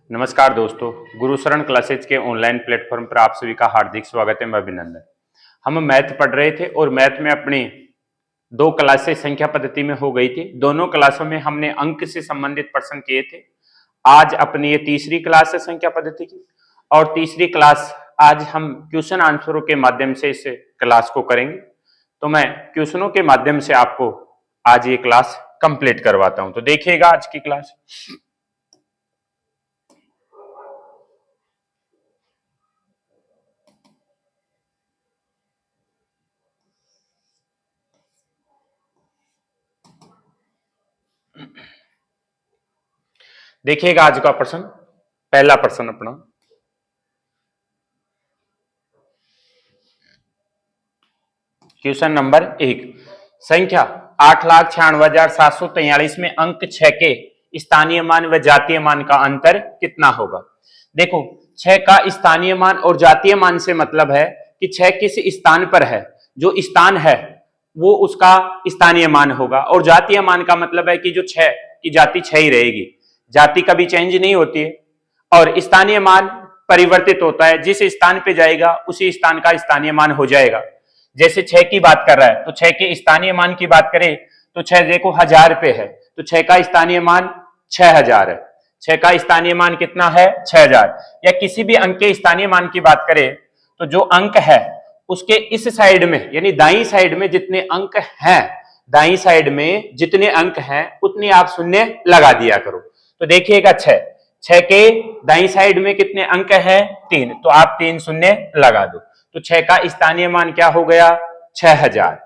नमस्कार दोस्तों, गुरु शरण क्लासेज के ऑनलाइन प्लेटफॉर्म पर आप सभी का हार्दिक स्वागत है। मैं अभिनंदन। हम मैथ पढ़ रहे थे और मैथ में अपनी दो क्लासें संख्या पद्धति में हो गई थी। दोनों क्लासों में हमने अंक से संबंधित प्रश्न किए थे। आज अपनी ये तीसरी क्लास है संख्या पद्धति की, और तीसरी क्लास आज हम क्वेश्चन आंसरों के माध्यम से इस क्लास को करेंगे। तो मैं क्वेश्चनों के माध्यम से आपको आज ये क्लास कंप्लीट करवाता हूं। तो देखिएगा आज की क्लास। देखिएगा आज का प्रश्न, पहला प्रश्न अपना। क्वेश्चन नंबर 1, संख्या 8,96,743 में अंक 6 के स्थानीय मान व जातीय मान का अंतर कितना होगा। देखो, 6 का स्थानीय मान और जातीय मान से मतलब है कि 6 किस स्थान पर है, जो स्थान है वो उसका स्थानीय मान होगा, और जातीय मान का मतलब है कि जो 6 की जाति 6 ही रहेगी, जाति कभी चेंज नहीं होती है। और स्थानीय मान परिवर्तित होता है, जिस स्थान पे जाएगा उसी स्थान का स्थानीय मान हो जाएगा। जैसे 6 की बात कर रहा है तो 6 के स्थानीय मान की बात करें तो 6 देखो 1000 पे है, तो 6 का स्थानीय मान 6000 है। 6 का स्थानीय मान कितना है? 6000। या किसी भी अंक के स्थानीय मान की बात करें तो जो अंक है उसके इस साइड में, यानी दाईं साइड में जितने अंक हैं, दाईं साइड में जितने अंक हैं उतने आप शून्य लगा दिया करो। तो देखिएगा 6 के दाईं साइड में कितने अंक हैं? 3, तो आप 3 शून्य लगा दो। तो 6 का स्थानीय मान क्या हो गया? 6000।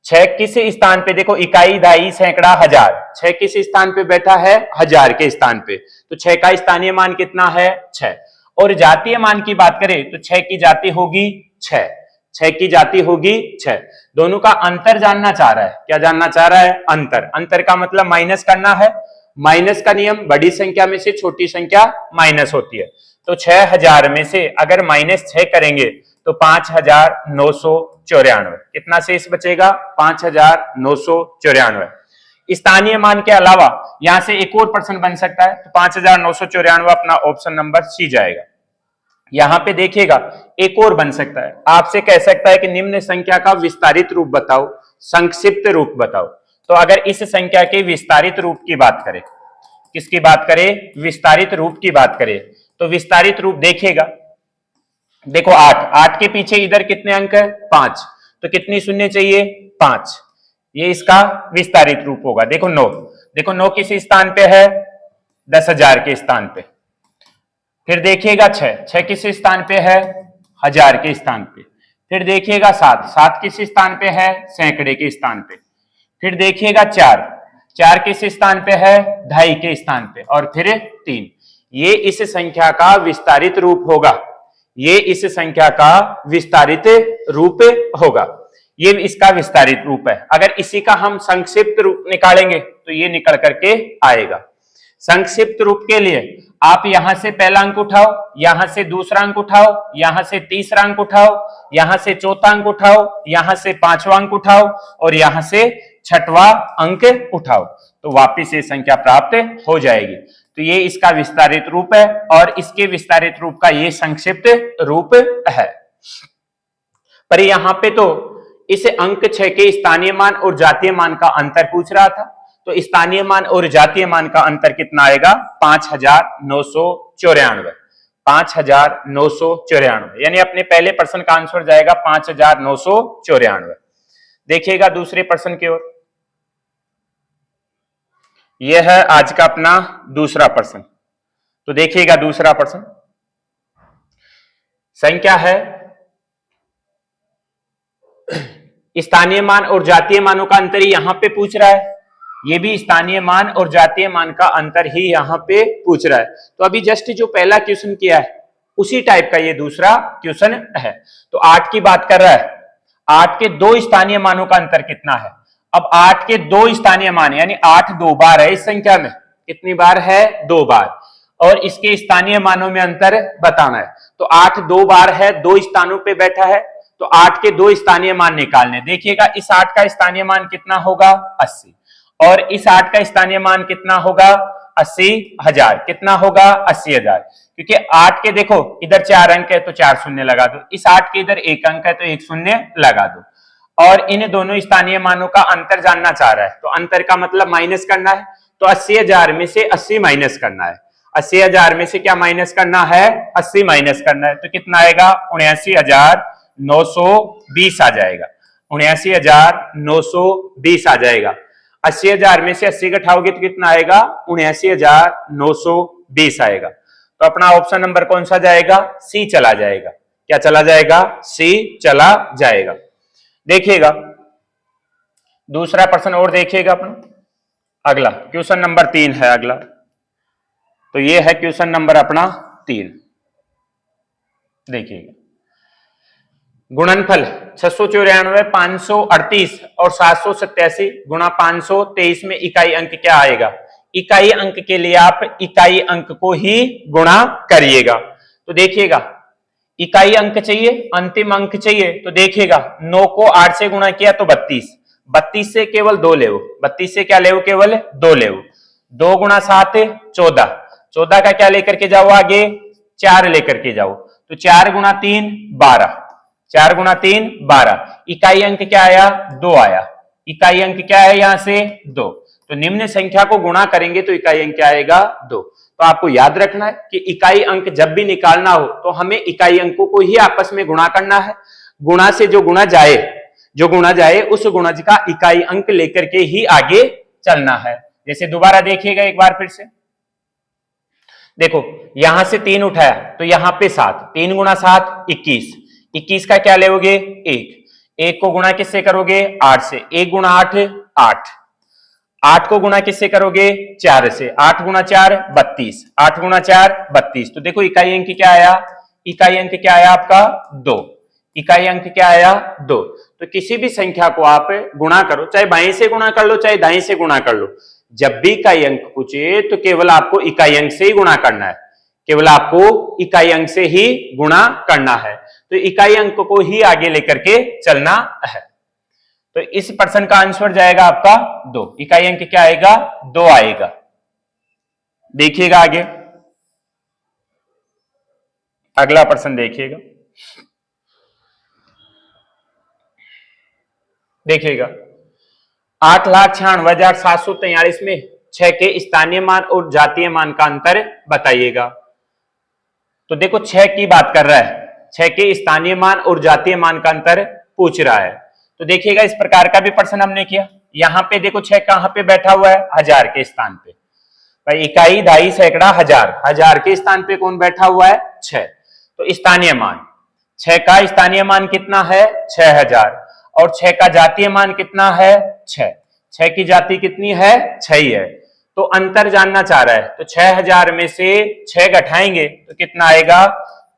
6 किस स्थान पे? देखो, इकाई, दाई, सैकड़ा, हजार। 6 किस स्थान पे बैठा है? 1000 के स्थान पे। तो 6 का स्थानीय मान कितना है? 6। और जातीय मान की बात करें तो 6 की जाति होगी 6। 6 की जाति होगी 6। दोनों का अंतर जानना चाह रहा है। क्या जानना चाह रहा है? अंतर। अंतर का मतलब माइनस करना है। माइनस का नियम, बड़ी संख्या में से छोटी संख्या माइनस होती है। तो 6000 में से अगर -6 करेंगे तो 5994। कितना शेष बचेगा? 5994। स्थानीय मान के अलावा यहां से एक और प्रश्न बन सकता है, तो 5994 अपना ऑप्शन नंबर सी जाएगा। यहां पे देखिएगा एक और बन सकता है, आपसे कह सकता है कि निम्न संख्या का विस्तारित रूप बताओ, संक्षिप्त रूप बताओ। तो अगर इस संख्या के विस्तारित रूप की बात करें, किसकी बात करें? विस्तारित रूप की बात करें, तो विस्तारित रूप देखिएगा। देखो 8 के पीछे इधर कितने अंक है? 5, तो कितनी शून्य चाहिए? 5। ये इसका विस्तारित रूप होगा। देखो 9, देखो 9 किस स्थान पे है? 10,000 के स्थान पे। फिर देखिएगा 6 किस स्थान पे है? 1000 के स्थान पे। फिर देखिएगा 7 किस स्थान पे है? सैकड़े के स्थान पे। फिर देखिएगा 4 किस स्थान पे है? 2.5 के स्थान पे। और फिर 3। ये इस संख्या का विस्तारित रूप होगा। ये इस संख्या का विस्तारित रूप होगा। ये इसका विस्तारित रूप है। अगर इसी का हम संक्षिप्त रूप निकालेंगे तो ये निकल करके आएगा। संक्षिप्त रूप के लिए आप यहां से पहला अंक उठाओ, यहां से दूसरा अंक उठाओ, यहां से तीसरा अंक उठाओ, यहां से चौथा अंक उठाओ, यहां से पांचवा अंक उठाओ, और यहां से छठवां अंक उठाओ, तो वापिस ये संख्या प्राप्त हो जाएगी। तो ये इसका विस्तारित रूप है, और इसके विस्तारित रूप का ये संक्षिप्त रूप है। पर यहां पे तो इस अंक 6 के स्थानीय मान और जातीय मान का अंतर पूछ रहा था, तो स्थानीय मान और जातीय मान का अंतर कितना आएगा? 5994। 5994, यानी अपने पहले प्रश्न का आंसर जाएगा 5994। देखिएगा दूसरे प्रश्न की ओर। यह है आज का अपना दूसरा प्रश्न। तो देखिएगा दूसरा प्रश्न, संख्या है, स्थानीय मान और जातीय मानों का अंतर ही यहां पे पूछ रहा है। ये भी स्थानीय मान और जातीय मान का अंतर ही यहां पे पूछ रहा है। तो अभी जस्ट जो पहला क्वेश्चन किया है उसी टाइप का ये दूसरा क्वेश्चन है। तो 8 की बात कर रहा है, 8 के 2 स्थानीय मानों का अंतर कितना है? अब 8 के 2 स्थानीय मान, यानी 8 2 बार है इस संख्या में। कितनी बार है? 2 बार। और इसके स्थानीय मानों में अंतर बताना है। तो 8 2 बार है, 2 स्थानों पे बैठा है, तो 8 के 2 स्थानीय मान निकालने। देखिएगा इस 8 का स्थानीय मान कितना होगा? 80, और इस 8 का स्थानीय मान कितना होगा? 80,000। कितना होगा? 80,000। क्योंकि 8 के देखो इधर 4 अंक है तो 4 शून्य लगा दो, इस 8 के इधर 1 अंक है तो 1 शून्य लगा दो। और इन दोनों स्थानीय मानों का अंतर जानना चाह रहा है, तो अंतर का मतलब माइनस करना है। तो 80,000 में से 80 माइनस करना है। 80,000 में से क्या माइनस करना है? 80 माइनस करना है। तो कितना आएगा? 79,920 आ जाएगा। 79,920 आ जाएगा। 80,000 में से 80 घटाओगे तो कितना आएगा? 79,920 आएगा। तो अपना ऑप्शन नंबर कौन सा जाएगा? सी चला जाएगा। क्या चला जाएगा? सी चला जाएगा। देखिएगा दूसरा प्रश्न और देखिएगा अपना। अगला क्वेश्चन नंबर 3 है अगला। तो ये है क्वेश्चन नंबर अपना 3। देखिएगा गुणनफल 694, 538 और 787 गुणा 523 में इकाई अंक क्या आएगा? इकाई अंक के लिए आप इकाई अंक को ही गुणा करिएगा। तो देखिएगा इकाई अंक चाहिए, अंतिम अंक चाहिए। तो देखिएगा 9 को 8 से गुणा किया तो 32, 32 से केवल 2 ले, 32 से क्या ले? केवल 2 ले। 2 गुणा 7 14, 14 का क्या लेकर के जाओ आगे? 4 लेकर के जाओ। तो 4 गुणा 3 12, 4 गुणा 3 12। इकाई अंक क्या आया? 2 आया। इकाई अंक क्या है यहां से? 2। तो निम्न संख्या को गुणा करेंगे तो इकाई अंक क्या आएगा? 2। तो आपको याद रखना है कि इकाई अंक जब भी निकालना हो तो हमें इकाई अंकों को ही आपस में गुणा करना है। गुणा से जो गुणा जाए उस गुणज का इकाई अंक लेकर के ही आगे चलना है। जैसे दोबारा देखिएगा एक बार फिर से। देखो यहां से 3 उठाया तो यहां पे 7, 3 गुणा 7 21, 21 का क्या लेोगे? 1 को गुणा किससे करोगे? 8 से। 1 गुणा 8 8, 8 को गुणा किससे करोगे? 4 से। 8 गुणा 4 32, 8 गुणा 4 32। तो देखो इकाई अंक क्या आया? इकाई अंक क्या आया आपका? 2। इकाई अंक क्या आया? 2। तो किसी भी संख्या को आप गुणा करो, चाहे बाएं से गुणा कर लो चाहे दाएं से गुणा कर लो, जब भी इकाई अंक पूछे तो केवल आपको इकाई अंक से ही गुणा करना है। केवल आपको इकाई अंक से ही गुणा करना है। तो इकाई अंक को ही आगे लेकर के चलना है। तो इस प्रश्न का आंसर जाएगा आपका 2। इकाई अंक क्या आएगा? 2 आएगा। देखिएगा आगे अगला प्रश्न देखिएगा। देखिएगा 8,96,743 में 6 के स्थानीय मान और जातीय मान का अंतर बताइएगा। तो देखो 6 की बात कर रहा है, 6 के स्थानीय मान और जातीय मान का अंतर पूछ रहा है। तो देखिएगा इस प्रकार का भी प्रश्न हमने किया। यहां पे देखो 6 कहां पे बैठा हुआ है? 1000 के स्थान पे। भाई इकाई, दहाई, सैकड़ा, हजार, हजार के स्थान पे कौन बैठा हुआ है? 6। तो स्थानीय मान 6 का स्थानीय मान कितना है? 6000। और 6 का जातीय मान कितना है? 6। 6 की जाति कितनी है? 6 ही है। तो अंतर जानना चाह रहा है। तो 6000 में से 6 घटाएंगे तो कितना आएगा?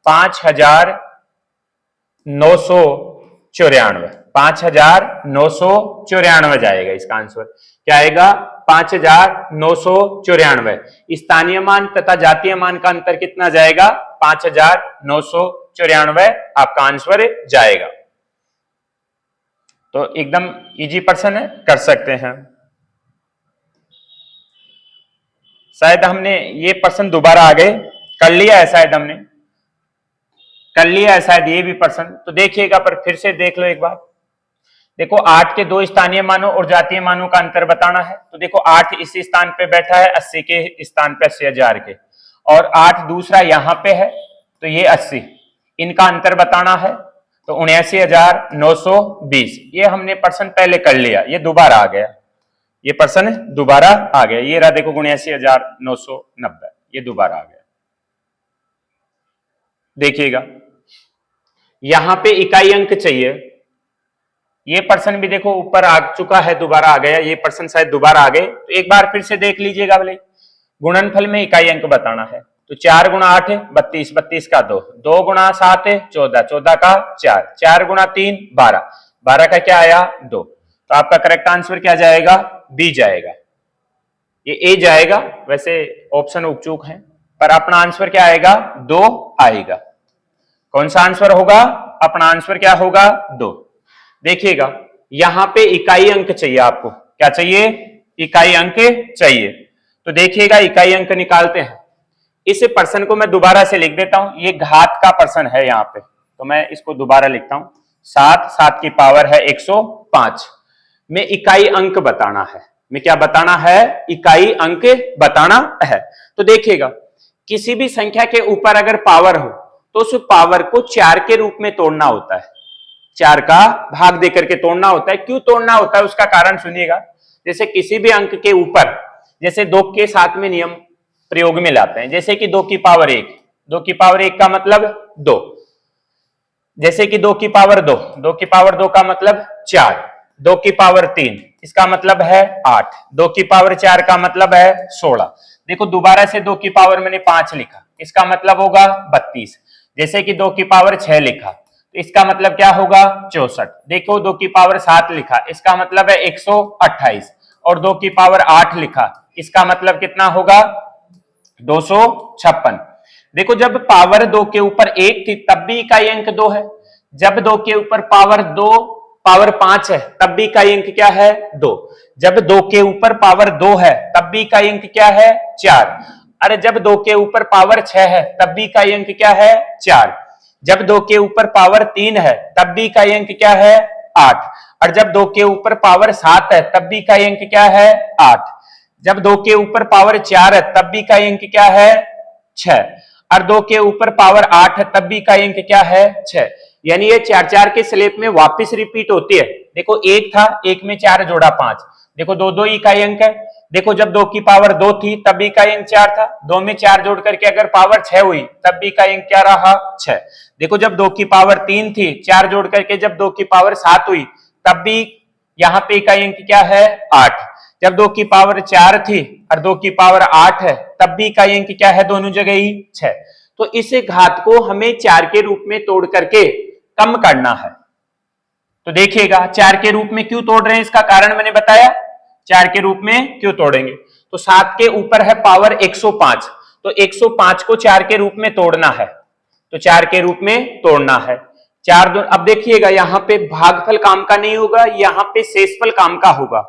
5,994। 5,994 जाएगा इसका आंसर। क्या आएगा? 5,994। स्थानीय मान तथा जातीय मान का अंतर कितना जाएगा? 5,994 आपका आंसर जाएगा। तो एकदम इजी प्रश्न है, कर सकते हैं। शायद हमने ये प्रश्न दोबारा आगे कर लिया है, शायद हमने कर लिया है शायद ये भी प्रश्न। तो देखिएगा पर फिर से देख लो एक बार। देखो 8 के 2 स्थानीय मानों और जातीय मानों का अंतर बताना है। तो देखो 8 इस स्थान पे बैठा है 80 के स्थान पे 80,000 के, और 8 दूसरा यहां पे है तो ये 80, इनका अंतर बताना है। तो 79,920 ये हमने प्रश्न पहले कर लिया, ये दोबारा आ गया, ये प्रश्न दोबारा आ गया। ये रहा देखो 79,990 ये दोबारा आ गया। देखिएगा यहां पे इकाई अंक चाहिए। ये प्रश्न भी देखो ऊपर आ चुका है, दोबारा आ गया। ये प्रश्न शायद दोबारा आ गए, तो एक बार फिर से देख लीजिएगा। भले गुणनफल में इकाई अंक बताना है। तो 4 गुणा 8 32, 32 का 2, 2 गुणा 7 14, 14 का 4, 4 गुणा 3 12, 12 का क्या आया? 2। तो आपका करेक्ट आंसर क्या जाएगा? बी जाएगा। ये ए जाएगा, वैसे ऑप्शन उपचूक है, पर अपना आंसर क्या आएगा? 2 आएगा। कौन सा आंसर होगा? अपना आंसर क्या होगा? 2। देखिएगा यहां पे इकाई अंक चाहिए आपको। क्या चाहिए? इकाई अंक चाहिए। तो देखिएगा इकाई अंक निकालते हैं। इस पर्सन को मैं दोबारा से लिख देता हूं, ये घात का पर्सन है यहाँ पे, तो मैं इसको दोबारा लिखता हूं। 7, 7 की पावर है 105 में इकाई अंक बताना है। में क्या बताना है? इकाई अंक बताना है। तो देखिएगा किसी भी संख्या के ऊपर अगर पावर हो तो उस पावर को 4 के रूप में तोड़ना होता है, 4 का भाग देकर के तोड़ना होता है। क्यों तोड़ना होता है उसका कारण सुनिएगा। जैसे किसी भी अंक के ऊपर, जैसे 2 के साथ में नियम प्रयोग में लाते हैं, जैसे कि 2 की पावर 1, 2 की पावर 1 का मतलब 2, जैसे कि 2 की पावर 2, 2 की पावर 2 का मतलब 4, 2 की पावर 3 इसका मतलब है 8, 2 की पावर 4 का मतलब है 16। देखो दोबारा से 2 की पावर मैंने 5 लिखा, इसका मतलब होगा 32। जैसे कि 2 की पावर 6 लिखा तो इसका मतलब क्या होगा? 64। देखो 2 की पावर 7 लिखा, इसका मतलब है 128, और 2 की पावर 8 लिखा, इसका मतलब कितना होगा? 256। देखो जब पावर 2 के ऊपर 1 थी तब भी इकाई अंक 2 है, जब 2 के ऊपर पावर 5 है तब भी इकाई अंक क्या है? 2। जब 2 के ऊपर पावर 2 है तब भी इकाई अंक क्या है? 4। अरे जब 2 के ऊपर पावर 6 है तब भी इकाई अंक क्या है? 4। जब 2 के ऊपर पावर 3 है तब भी इकाई अंक क्या है? 8। और जब 2 के ऊपर पावर 7 है तब भी इकाई अंक क्या है? 8। जब 2 के ऊपर पावर 4 है तब भी इकाई अंक क्या है? 6। और 2 के ऊपर पावर 8 है तब भी इकाई अंक क्या है? 6। यानी ये 4-4 के स्लेब में वापस रिपीट होती है। देखो 1 था, 1 में 4 जोड़ा 5, देखो 2 इकाई अंक है। देखो जब 2 की पावर 2 थी तब भी इकाई अंक 4 था, 2 में 4 जोड़ करके अगर पावर 6 हुई तब भी इकाई अंक क्या रहा? 6। देखो जब 2 की पावर 3 थी, 4 जोड़ करके जब 2 की पावर 7 हुई तब भी यहाँ पे इकाई अंक क्या है? 8। जब 2 की पावर 4 थी और 2 की पावर 8 है तब भी इकाई अंक क्या है? दोनों जगह ही 6। तो इस घात को हमें 4 के रूप में तोड़ करके कम करना है। तो देखिएगा 4 के रूप में क्यों तोड़ रहे हैं, इसका कारण मैंने बताया। 4 के रूप में क्यों तोड़ेंगे? तो 7 के ऊपर है पावर 105, तो 105 को 4 के रूप में तोड़ना है, तो 4 के रूप में तोड़ना है। 4 अब देखिएगा यहाँ पे भागफल काम का नहीं होगा, यहाँ पे शेषफल काम का होगा।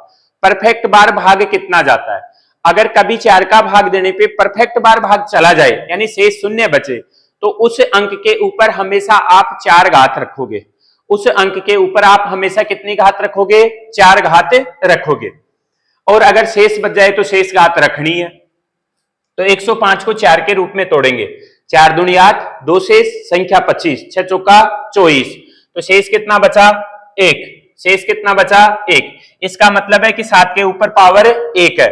परफेक्ट बार भाग कितना जाता है? अगर कभी 4 का भाग देने पे परफेक्ट बार भाग चला जाए यानी शेष शून्य बचे, तो उस अंक के ऊपर हमेशा आप 4 घात रखोगे। उस अंक के ऊपर आप हमेशा कितनी घात रखोगे? 4 घात रखोगे। और अगर शेष बच जाए तो शेष घात रखनी है। तो 105 को 4 के रूप में तोड़ेंगे, 4 दूनी 8, 2 शेष, संख्या 25, 6 चौका 24, तो शेष कितना बचा? 1। शेष कितना बचा? 1। इसका मतलब है कि 7 के ऊपर पावर 1 है।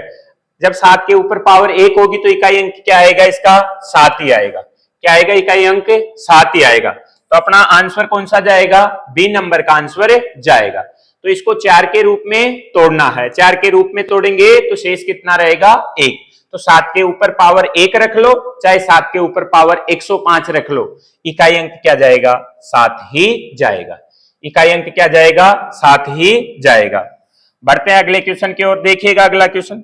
जब 7 के ऊपर पावर 1 होगी तो इकाई अंक क्या आएगा? इसका 7 ही आएगा। क्या आएगा? इकाई अंक 7 ही आएगा। तो अपना आंसर कौन सा जाएगा? बी नंबर का आंसर जाएगा। तो इसको 4 के रूप में तोड़ना है, 4 के रूप में तोड़ेंगे तो शेष कितना रहेगा? 1। तो 7 के ऊपर पावर 1 रख लो, चाहे 7 के ऊपर पावर 105 रख लो, इकाई अंक क्या जाएगा? 7 ही जाएगा। इकाई अंक क्या जाएगा? 7 ही जाएगा। बढ़ते हैं अगले क्वेश्चन की ओर। देखिएगा अगला क्वेश्चन,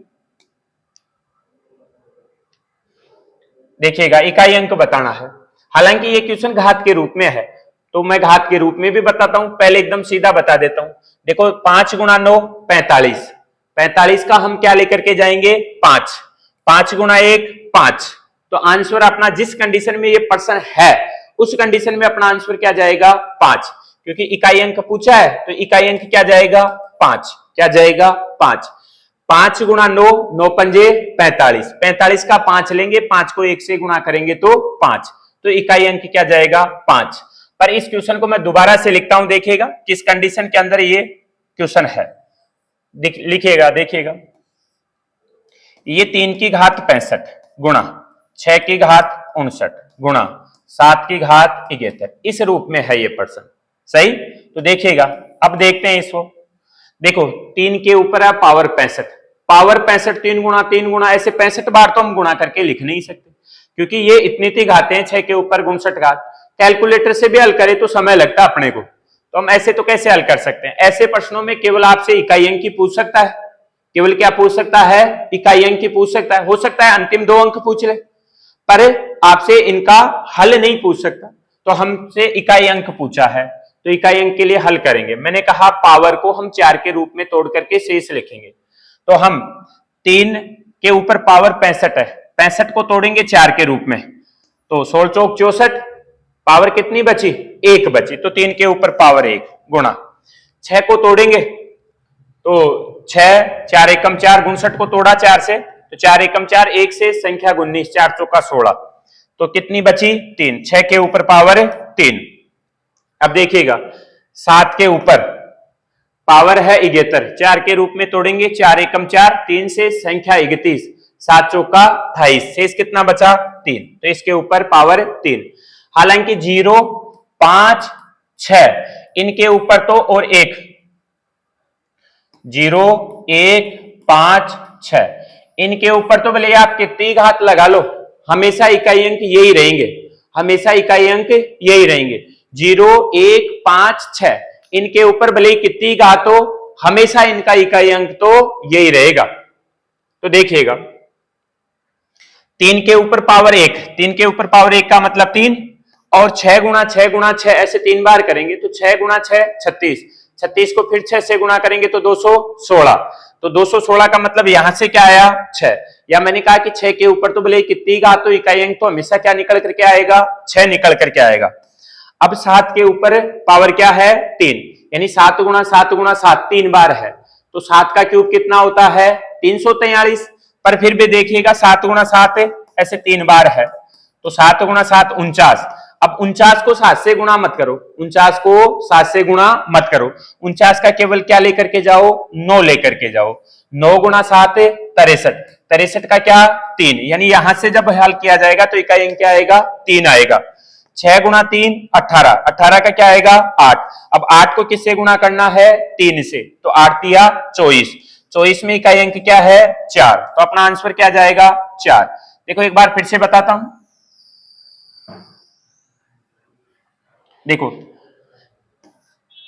देखिएगा इकाई अंक बताना है। हालांकि ये क्वेश्चन घात के रूप में है, तो मैं घात के रूप में भी बताता हूं, पहले एकदम सीधा बता देता हूं। देखो 5 गुणा 9 45, 45 का हम क्या लेकर के जाएंगे? 5, 5 गुणा 1 5। तो आंसर अपना जिस कंडीशन में ये पर्सन है उस कंडीशन में अपना आंसर क्या जाएगा? 5, क्योंकि इकाई अंक पूछा है तो इकाई अंक क्या जाएगा? 5। क्या जाएगा? 5। 5 गुणा 9, 9 पंजे 45, 45 का 5 लेंगे, 5 को 1 से गुणा करेंगे तो 5, तो इकाई अंक क्या जाएगा? 5। पर इस क्वेश्चन को मैं दोबारा से लिखता हूं, देखिएगा किस कंडीशन के अंदर ये क्वेश्चन है। लिखिएगा, देखिएगा ये 3 की घात 65 गुणा 6 की घात 59 गुणा 7 की घात 71, इस रूप में है ये पर्सन। सही? तो देखिएगा अब देखते हैं इसको। देखो 3 के ऊपर है पावर 65, पावर 65 3 गुणा ऐसे 65 बार तो हम गुणा करके लिख नहीं सकते, क्योंकि ये इतनी सी घातें हैं, 6 के ऊपर 59 घात। कैलकुलेटर से भी हल करें तो समय लगता है अपने को, तो हम ऐसे तो कैसे हल कर सकते हैं? ऐसे प्रश्नों में केवल आपसे इकाई अंक की पूछ सकता है, केवल क्या पूछ सकता है? इकाई अंक की पूछ सकता है। हो सकता है अंतिम 2 अंक पूछ ले, पर आपसे इनका हल नहीं पूछ सकता। तो हमसे इकाई अंक पूछा है, तो इकाई अंक के लिए हल करेंगे। मैंने कहा पावर को हम 4 के रूप में तोड़ करके शेष लिखेंगे, तो हम 3 के ऊपर पावर 65 है, 65 को तोड़ेंगे 4 के रूप में, तो 16 चौक 64, पावर कितनी बची? 1 बची, तो 3 के ऊपर पावर 1 गुणा 6 को तोड़ेंगे तो 6, 4 एकम 4, 59 को तोड़ा 4 से तो 4 एकम 4, 1 से संख्या 19, 4 चौका 16, तो कितनी बची? 3, 6 के ऊपर पावर 3। अब देखिएगा 7 के ऊपर पावर है 71, 4 के रूप में तोड़ेंगे, 4 एकम 4, 3 से संख्या 31, 7 चौका 28, शेष कितना बचा? 3, तो इसके ऊपर पावर 3। हालांकि 0, 5, 6 इनके ऊपर तो और 1, 0, 1, 5, 6 इनके ऊपर तो भले आप कितनी घात लगा लो, हमेशा इकाई अंक यही रहेंगे, हमेशा इकाई अंक यही रहेंगे। 0, 1, 5, 6 इनके ऊपर भले ही कितनी घात हो, हमेशा इनका इकाई अंक तो यही रहेगा। तो देखिएगा 3 के ऊपर पावर 1, 3 के ऊपर पावर 1 का मतलब 3, और 6 गुणा 6 गुणा 6 ऐसे 3 बार करेंगे तो 6 गुणा 6 36, 36 को फिर 6 से गुणा करेंगे तो 216, तो 216 का मतलब यहां से क्या आया? 6। या मैंने कहा कि 6 के ऊपर तो भले कितनी घात हो, इकाई अंक तो हमेशा क्या निकल करके आएगा? 6 निकल करके आएगा। अब 7 के ऊपर पावर क्या है? 3, यानी 7 गुणा 7 गुणा 7 3 बार है, तो 7 का क्यूब कितना होता है? 343। पर फिर भी देखिएगा 7 गुणा 7 ऐसे 3 बार है, तो 7 गुणा 7 49। अब 49 को 7 से गुणा मत करो, 49 को 7 से गुणा मत करो, 49 का केवल क्या लेकर के जाओ? 9 लेकर के जाओ। 9 गुणा 7 63, 63 का क्या? 3, यानी यहां से जब हल किया जाएगा तो इकाई अंक क्या आएगा? 3 आएगा। 6 गुणा 3 18, 18 का क्या आएगा? 8। अब 8 को किससे गुणा करना है? 3 से, तो 8 तिया 24, 24 में इकाई अंक क्या है? 4, तो अपना आंसर क्या जाएगा? 4। देखो एक बार फिर से बताता हूं, देखो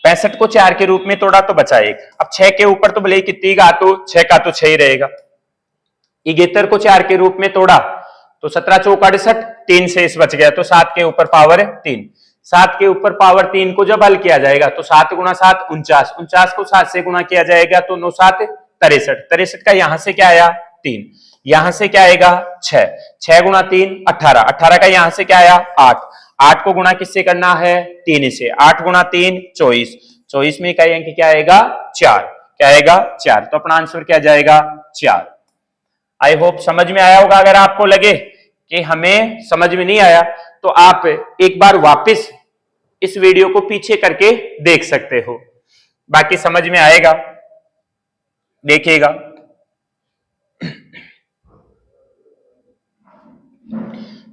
65 को 4 के रूप में तोड़ा तो बचा 1। अब 6 के ऊपर तो भले ही कितनी घात हो, 6 का तो 6 ही रहेगा। 71 को 4 के रूप में तोड़ा तो 17 चौक 68, 3 शेष बच गया, तो 7 के ऊपर पावर 3। 7 के ऊपर पावर 3 को जब हल किया जाएगा तो 7 गुणा 7 49, 49 को 7 से गुणा किया जाएगा तो 9 7 63, 63 का यहां से क्या आया? 3, यहां से क्या आएगा? 6, 6 गुणा 3 18, 18 का यहां से क्या आया? 8, 8 को गुणा किससे करना है? 3 से, 8 गुणा 3 24, 24 में इकाई अंक क्या आएगा? 4, क्या आएगा? 4, तो अपना आंसर क्या जाएगा? 4। आई होप समझ में आया होगा। अगर आपको लगे कि हमें समझ में नहीं आया तो आप एक बार वापस इस वीडियो को पीछे करके देख सकते हो, बाकी समझ में आएगा। देखिएगा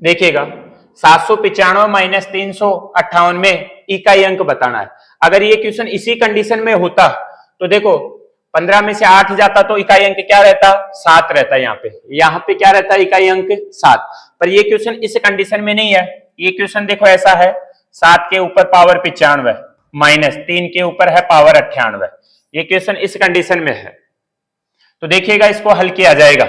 देखिएगा 795 माइनस 358 में इकाई अंक बताना है। अगर ये क्वेश्चन इसी कंडीशन में होता तो देखो 15 में से 8 जाता तो इकाई अंक क्या रहता? 7 रहता। यहाँ पे क्या रहता है? इकाई अंक 7। पर ये क्वेश्चन इस कंडीशन में नहीं है। ये क्वेश्चन देखो ऐसा है, 7 के ऊपर पावर 95 माइनस 3 के ऊपर है पावर 98। ये क्वेश्चन इस कंडीशन में है, तो देखिएगा इसको हल किया जाएगा।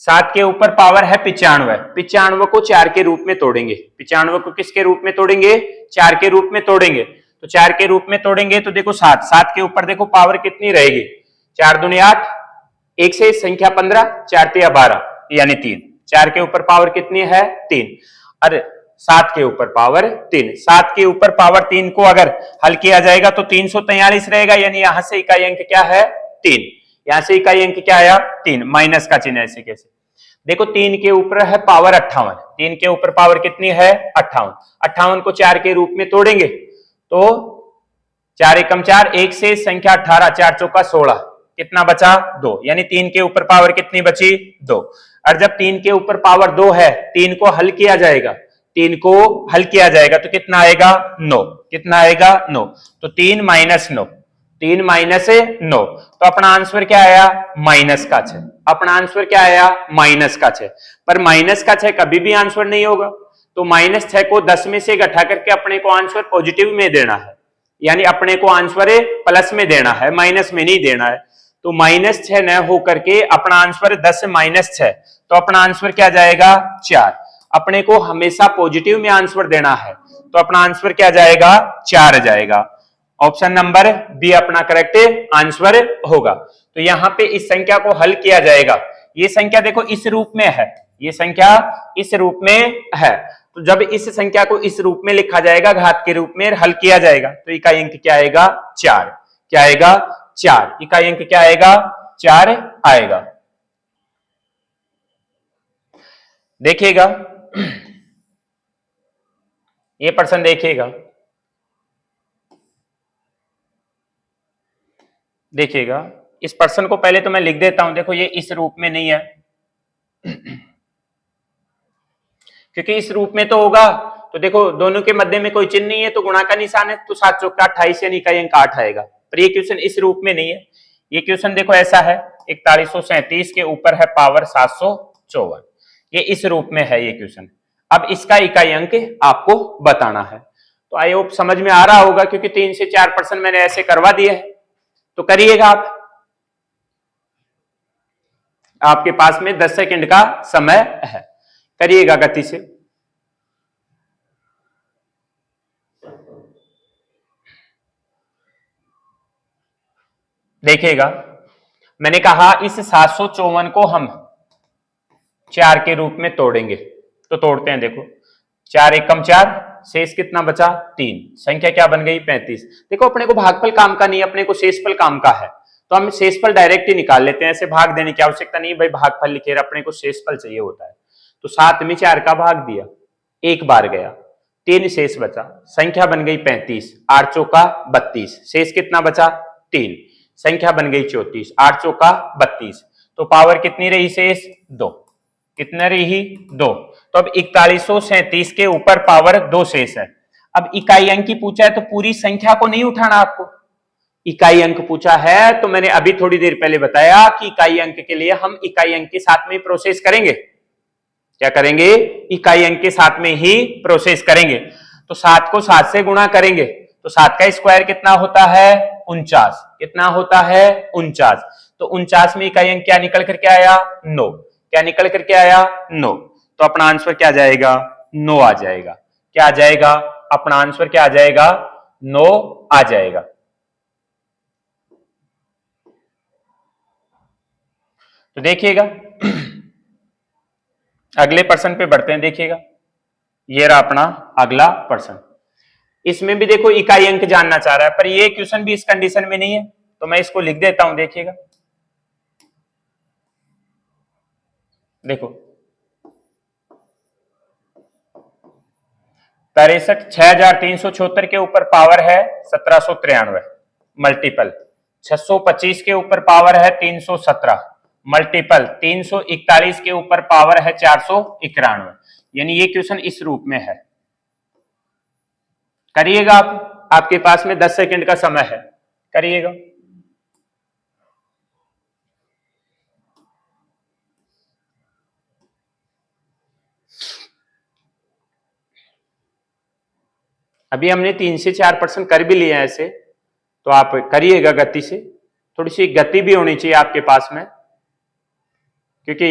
7 के ऊपर पावर है 95, 95 को 4 के रूप में तोड़ेंगे। 95 को किसके रूप में तोड़ेंगे? 4 के रूप में तोड़ेंगे। तो 4 के रूप में तोड़ेंगे तो देखो 7, 7 के ऊपर देखो पावर कितनी रहेगी? 4 दूनी 8, 1 से संख्या 15, 4 तिया 12 यानी 3। 4 के ऊपर पावर कितनी है? 3। अरे 7 के ऊपर पावर 3, 7 के ऊपर पावर 3 को अगर हल किया जाएगा तो 343 रहेगा, यानी यहां से इकाई अंक क्या है? 3। यहां से इकाई अंक क्या आया? 3, माइनस का चिन्ह ऐसे कैसे? देखो 3 के ऊपर है पावर 58, 3 के ऊपर पावर कितनी है? 58। 58 को 4 के रूप में तोड़ेंगे तो 4 एकम 4, 1 से संख्या 18, 4 चौका 16, कितना बचा? 2, यानी 3 के ऊपर पावर कितनी बची? 2। और जब 3 के ऊपर पावर 2 है, 3 को हल किया जाएगा, 3 को हल किया जाएगा तो कितना आएगा? 9। कितना आएगा? 9। तो 3 माइनस 9, 3 माइनस 9, तो अपना आंसर क्या आया? माइनस का 6। अपना आंसर क्या आया? माइनस का 6। पर माइनस का 6 कभी भी आंसर नहीं होगा, तो माइनस 6 को 10 में से घटा करके अपने को आंसर पॉजिटिव में देना है, यानी अपने को आंसर प्लस में देना है, माइनस में नहीं देना है। तो माइनस 6 न हो करके अपना आंसर 10 माइनस 6, तो अपना आंसर क्या जाएगा? 4। अपने को हमेशा पॉजिटिव में आंसर देना है, तो अपना आंसर क्या जाएगा? 4 जाएगा। ऑप्शन नंबर बी अपना करेक्ट आंसर होगा। तो यहां पे इस संख्या को हल किया जाएगा, ये संख्या देखो इस रूप में है, ये संख्या इस रूप में है, तो जब इस संख्या को इस रूप में लिखा जाएगा घात के रूप में हल किया जाएगा तो इकाई अंक क्या आएगा 4। क्या आएगा 4। इकाई अंक क्या आएगा 4 आएगा। देखिएगा ये प्रश्न देखिएगा, देखिएगा इस प्रश्न को पहले तो मैं लिख देता हूं। देखो ये इस रूप में नहीं है क्योंकि इस रूप में तो होगा तो देखो दोनों के मध्य में कोई चिन्ह नहीं है तो गुणा का निशान है, तो 7 चौका 28 यानी इकाई अंक 8 आएगा। पर ये क्वेश्चन इस रूप में नहीं है, ये क्वेश्चन देखो ऐसा है 4137 के ऊपर है पावर 754, ये इस रूप में है ये क्वेश्चन। अब इसका इकाई अंक आपको बताना है, तो आई होप समझ में आ रहा होगा क्योंकि 3 से 4 प्रश्न मैंने ऐसे करवा दिए हैं। तो करिएगा आप, आपके पास में 10 सेकंड का समय है, करिएगा गति से। देखिएगा मैंने कहा इस 754 को हम 4 के रूप में तोड़ेंगे, तो तोड़ते हैं। देखो 4 एकम 4, शेष कितना बचा 3, संख्या क्या बन गई 35। देखो अपने को भागफल काम का नहीं, अपने को शेषफल काम का है, तो हम शेषफल डायरेक्ट ही निकाल लेते हैं, ऐसे भाग देने की आवश्यकता नहीं भाई भागफल लिखे, अपने को शेषफल चाहिए होता है। तो 7 में 4 का भाग दिया, एक बार गया, 3 शेष बचा, संख्या बन गई 35, 8 चौका 32, शेष कितना बचा 3, संख्या बन गई 34, 8 चौका 32, तो पावर कितनी रही शेष 2, कितने रही 2। तो अब 4137 के ऊपर पावर 2 शेष है। अब इकाई अंक की पूछा है तो पूरी संख्या को नहीं उठाना आपको, इकाई अंक पूछा है तो मैंने अभी थोड़ी देर पहले बताया कि इकाई अंक के लिए हम इकाई अंक के साथ में प्रोसेस करेंगे। क्या करेंगे, इकाई अंक के साथ में ही प्रोसेस करेंगे। तो 7 को 7 से गुणा करेंगे तो 7 का स्क्वायर कितना होता है 49, कितना होता है 49, तो 49 में इकाई अंक क्या निकल करके आया 9, क्या निकल करके आया 9, तो अपना आंसर क्या आ जाएगा 9 आ जाएगा। क्या आ जाएगा, अपना आंसर क्या आ जाएगा 9 आ जाएगा। तो देखिएगा अगले प्रश्न पे बढ़ते हैं। देखिएगा ये रहा अपना अगला प्रश्न, इसमें भी देखो इकाई अंक जानना चाह रहा है, पर ये क्वेश्चन भी इस कंडीशन में नहीं है तो मैं इसको लिख देता हूं। देखिएगा देखो 6376 के ऊपर पावर है 1793 मल्टीपल 625 के ऊपर पावर है 317 मल्टीपल 341 के ऊपर पावर है 491, यानी ये क्वेश्चन इस रूप में है। करिएगा आप, आपके पास में 10 सेकंड का समय है, करिएगा। अभी हमने 3 से 4 प्रश्न कर भी लिए हैं ऐसे, तो आप करिएगा गति से, थोड़ी सी गति भी होनी चाहिए आपके पास में, क्योंकि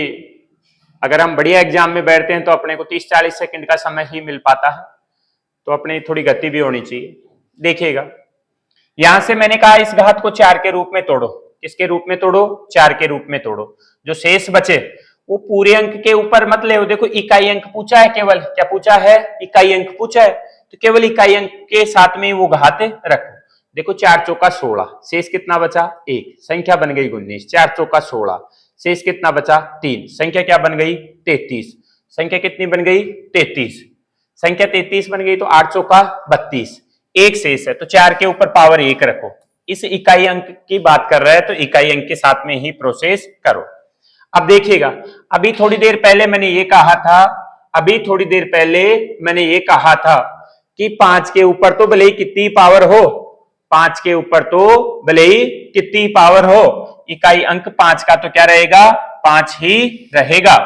अगर हम बढ़िया एग्जाम में बैठते हैं तो अपने को 30-40 सेकंड का समय ही मिल पाता है, तो अपनी थोड़ी गति भी होनी चाहिए। देखिएगा यहां से मैंने कहा इस घात को 4 के रूप में तोड़ो, किसके रूप में तोड़ो 4 के रूप में तोड़ो, जो शेष बचे वो पूरे अंक के ऊपर मत ले। देखो इकाई अंक पूछा है, केवल क्या पूछा है इकाई अंक पूछा है, तो केवल इकाई अंक के साथ में वो घात रखो। देखो 4 चौका 16, शेष कितना बचा 1, संख्या बन गई 19, 4 चौका 16, शेष कितना बचा 3, संख्या क्या बन गई 33, संख्या कितनी बन गई 33, संख्या 33 बन गई, तो 8 चौका 32, एक शेष है तो 4 के ऊपर पावर 1 रखो। इस इकाई अंक की बात कर रहा है तो इकाई अंक के साथ में ही प्रोसेस करो। अब देखिएगा अभी थोड़ी देर पहले मैंने ये कहा था, अभी थोड़ी देर पहले मैंने ये कहा था कि 5 के ऊपर तो भले ही कितनी पावर हो, 5 के ऊपर तो भले ही कितनी पावर हो, इकाई अंक 5 का तो क्या रहेगा 5 ही रहेगा।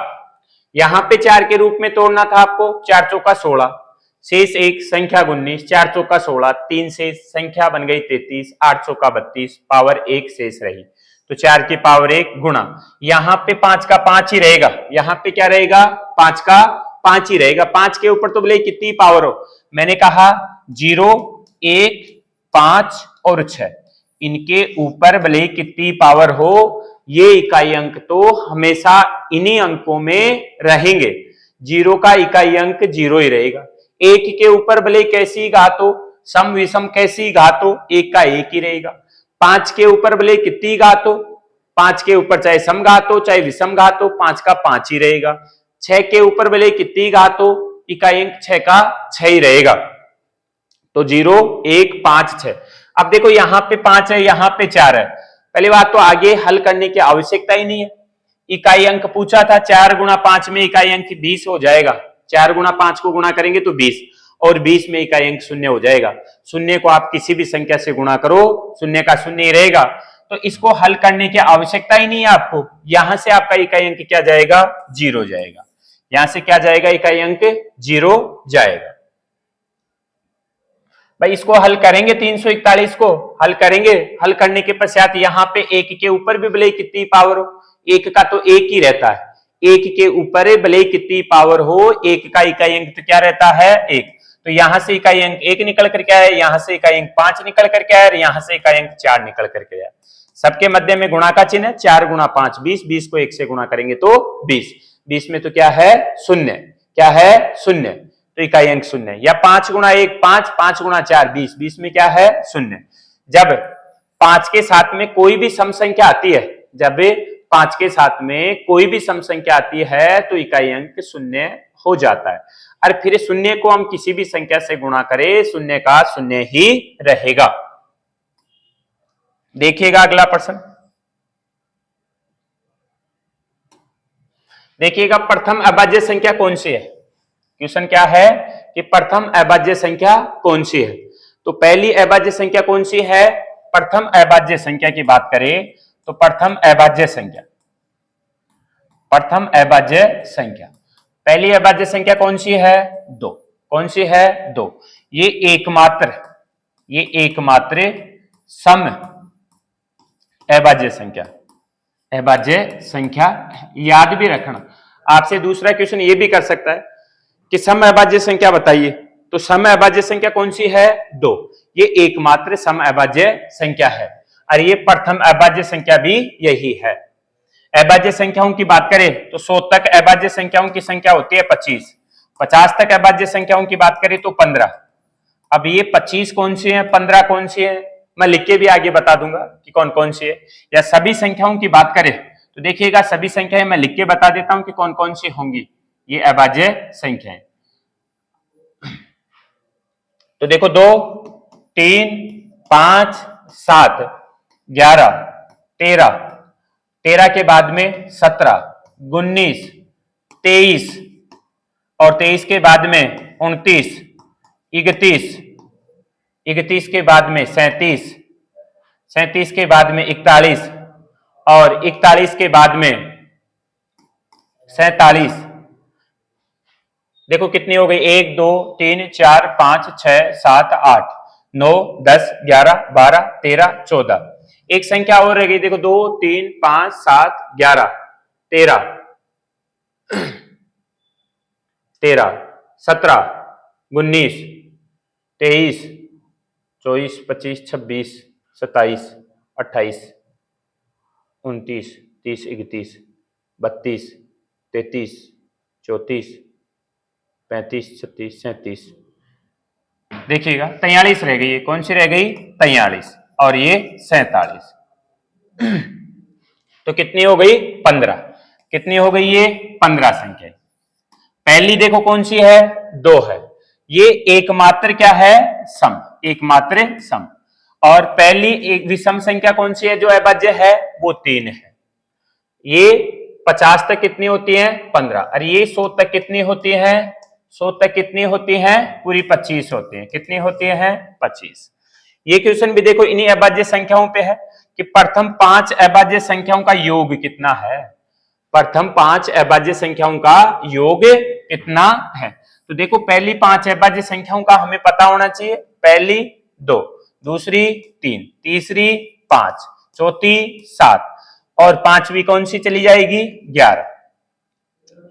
यहां पे 4 के रूप में तोड़ना था आपको, 4 चौका 16, शेष 1, संख्या 19, 4 चौका 16, 3 शेष, संख्या बन गई 33, 8 चौका 32, पावर 1 शेष रही, तो 4 की पावर 1 गुणा, यहां पे 5 का 5 ही रहेगा, यहां पे क्या रहेगा 5 का 5 ही रहेगा। 5 के ऊपर तो बोले कितनी पावर हो, मैंने कहा 0, 1, 5 और 6, इनके ऊपर भले कितनी पावर हो, ये इकाई अंक तो हमेशा इन्हीं अंकों में रहेंगे। 0 का इकाई अंक 0 ही रहेगा। 1 के ऊपर भले कैसी घात हो, सम विषम कैसी घात हो, 1 का 1 ही रहेगा। 5 के ऊपर भले कितनी घात हो, 5 के ऊपर चाहे सम घात हो चाहे विषम घात हो, 5 का 5 ही रहेगा। 6 के ऊपर भले कितनी घात हो, इकाई अंक 6 का 6 ही रहेगा। तो 0 1 5 6। अब देखो यहां पे 5 है, यहां पे 4 है। पहली बात तो आगे हल करने की आवश्यकता ही नहीं है। इकाई अंक पूछा था, 4 गुणा 5 में इकाई अंक 20 हो जाएगा। 4 गुणा 5 को गुणा करेंगे तो 20, और 20 में इकाई अंक 0 हो जाएगा। 0 को आप किसी भी संख्या से गुणा करो, 0 का 0 ही रहेगा। तो इसको हल करने की आवश्यकता ही नहीं है आपको। यहां से आपका इकाई अंक क्या जाएगा, 0 जाएगा। यहां से क्या जाएगा, इकाई अंक 0 जाएगा। भाई इसको हल करेंगे, 341 को हल करेंगे। हल करने के पश्चात यहाँ पे 1 के ऊपर भी भले कितनी पावर हो, 1 का तो 1 ही रहता है। 1 के ऊपर भले कितनी पावर हो, 1 का इकाई अंक तो क्या रहता है, 1। तो यहां से इकाई अंक 1 निकल करके आया, यहां से इकाई अंक 5 निकल करके आया, यहां से इकाई अंक 4 निकल करके आया। सबके मध्य में गुणा का चिन्ह है। 4 गुणा 5 20, 20 को 1 से गुणा करेंगे तो 20। 20 में तो क्या है, 0। क्या है, 0। तो इकाई अंक 0। या 5 गुणा 1 5, 5 गुणा 4 20, 20 में क्या है, 0। जब 5 के साथ में कोई भी सम संख्या आती है, जब 5 के साथ में कोई भी सम संख्या आती है तो इकाई अंक 0 हो जाता है। और फिर 0 को हम किसी भी संख्या से गुणा करें, 0 का 0 ही रहेगा। देखिएगा अगला प्रश्न, देखिएगा प्रथम अभाज्य संख्या कौन सी है। क्वेश्चन क्या है कि प्रथम अभाज्य संख्या कौन सी है। तो पहली अभाज्य संख्या कौन सी है, प्रथम अभाज्य संख्या की बात करें तो प्रथम अभाज्य संख्या, प्रथम अभाज्य संख्या, पहली अभाज्य संख्या कौन सी है, 2। कौन सी है, 2। ये एकमात्र, ये एकमात्र सम अभाज्य संख्या, अभाज्य संख्या याद भी रखना। आपसे दूसरा क्वेश्चन ये भी कर सकता है कि सम अभाज्य संख्या बताइए, तो सम अभाज्य संख्या कौन सी है, 2। ये एकमात्र सम अभाज्य संख्या है। और ये प्रथम अभाज्य संख्या भी यही है। अभाज्य संख्याओं की बात करें तो 100 तक अभाज्य संख्याओं की संख्या होती है 25। 50 तक अभाज्य संख्याओं की बात करें तो 15। अब ये 25 कौन सी है, 15 कौन सी है, मैं लिख के भी आगे बता दूंगा कि कौन कौन सी है। या सभी संख्याओं की बात करें तो देखिएगा सभी संख्याएं मैं लिख के बता देता हूं कि कौन कौन सी होंगी ये अभाज्य संख्याएं। तो देखो 2 3 5 7 11 13, 13 के बाद में 17 19 23, और 23 के बाद में 29 31, 31 के बाद में 37, 37 के बाद में 41, और 41 के बाद में 47। देखो कितनी हो गई, 1 2 3 4 5 6 7 8 9 10 11 12 13 14। एक संख्या और रह गई, देखो 2 3 5 7 11 13 13 17 19 23 24 25 26 27 28 29 30 31 32 33 34 35 36 37। देखिएगा 43 रह गई, कौन सी रह गई, 43, और ये 47। तो कितनी हो गई, 15। कितनी हो गई, ये 15 संख्या। पहली देखो कौन सी है, 2 है। ये एकमात्र क्या है, सम, एकमात्र सम। और पहली एक विषम संख्या कौन सी है जो अभाज्य है, वो 3 है। ये 50 तक कितनी होती है, 15। और ये 100 तक कितनी होती है, 100 तक कितनी होती है, पूरी 25 होती है। कितनी होती है, 25। ये क्वेश्चन भी देखो इन्हीं अभाज्य संख्याओं पे है कि प्रथम 5 अभाज्य संख्याओं का योग कितना है, प्रथम 5 अभाज्य संख्याओं का योग कितना है। तो देखो पहली 5 अभाज्य संख्याओं का हमें पता होना चाहिए। पहली 2, दूसरी 3, तीसरी 5, चौथी 7, और पांचवी कौन सी चली जाएगी, 11।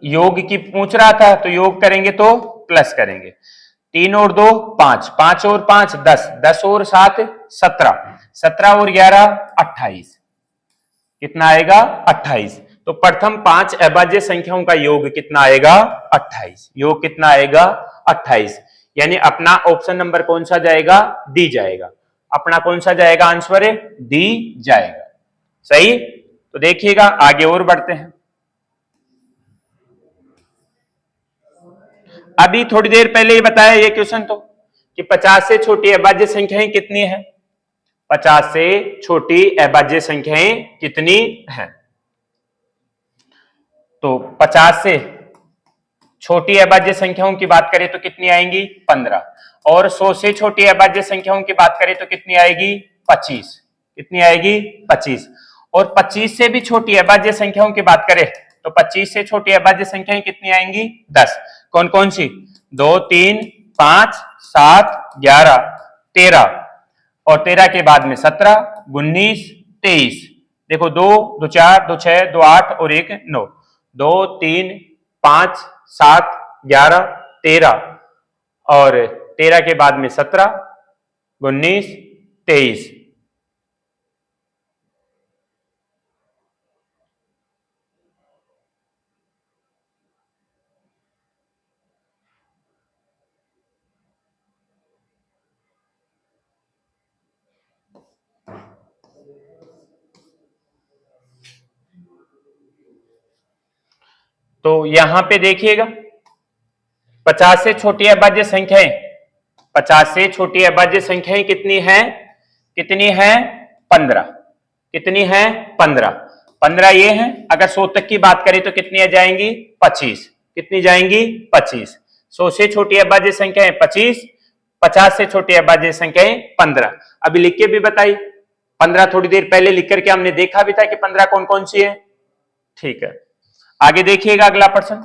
योग की पूछ रहा था तो योग करेंगे तो प्लस करेंगे। 3 और 2 5, 5 और 5 10, 10 और 7 17, 17 और 11 28। कितना आएगा 28। तो प्रथम 5 अभाज्य संख्याओं का योग कितना आएगा 28। योग कितना आएगा 28। यानी अपना ऑप्शन नंबर कौन सा जाएगा डी जाएगा। अपना कौन सा जाएगा आंसर है डी जाएगा। सही। तो देखिएगा आगे और बढ़ते हैं। अभी थोड़ी देर पहले ही बताया ये क्वेश्चन तो कि 50 से छोटी अभाज्य संख्याएं कितनी है। 50 से छोटी अभाज्य संख्याएं कितनी हैं। तो 50 से छोटी अभाज्य संख्याओं की बात करें तो कितनी आएंगी 15। और 100 से छोटी अभाज्य संख्याओं की बात करें तो कितनी आएगी 25। कितनी आएगी 25। और 25 से भी छोटी अभाज्य संख्याओं की बात करें तो 25 से छोटी अभाज्य संख्याएं कितनी आएंगी 10। कौन कौन सी 2 3 5 7 11 13 और 13 के बाद में 17 19 23। देखो 2 2 4 2 6 2 8 और 1 9। 2 3 5 7 11 13 और 13 के बाद में 17 19 23। तो यहां पे देखिएगा 50 से छोटी अभाज्य संख्याएं 50 से छोटी अभाज्य संख्याएं कितनी हैं 15। कितनी हैं 15 ये हैं। अगर 100 तक की बात करें तो कितनी आ जाएंगी 25। कितनी जाएंगी 25। 100 से छोटी अभाज्य संख्याएं 25। 50 से छोटी अभाज्य संख्याएं 15। अभी लिख के भी बताई 15 थोड़ी देर पहले लिख करके हमने देखा भी था कि 15 कौन कौन सी है। ठीक है आगे देखिएगा अगला प्रश्न।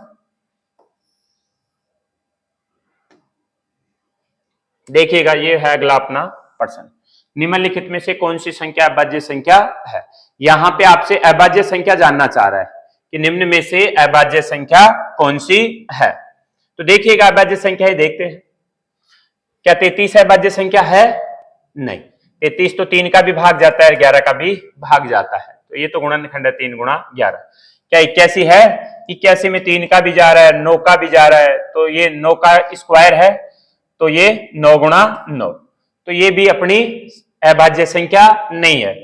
देखिएगा ये है अगला अपना प्रश्न। निम्नलिखित में से कौन सी संख्या अभाज्य संख्या है। यहां पे आपसे अभाज्य संख्या जानना चाह रहा है कि निम्न में से अभाज्य संख्या कौन सी है। तो देखिएगा अभाज्य संख्या देखते हैं। क्या 33 अभाज्य संख्या है। नहीं 33 तो 3 का भी भाग जाता है और 11 का भी भाग जाता है। तो ये तो गुणनखंड है 3 गुणा 11। क्या 81 है 81 में 3 का भी जा रहा है 9 का भी जा रहा है। तो ये 9 का स्क्वायर है तो ये 9 गुणा 9। तो ये भी अपनी अभाज्य संख्या नहीं है।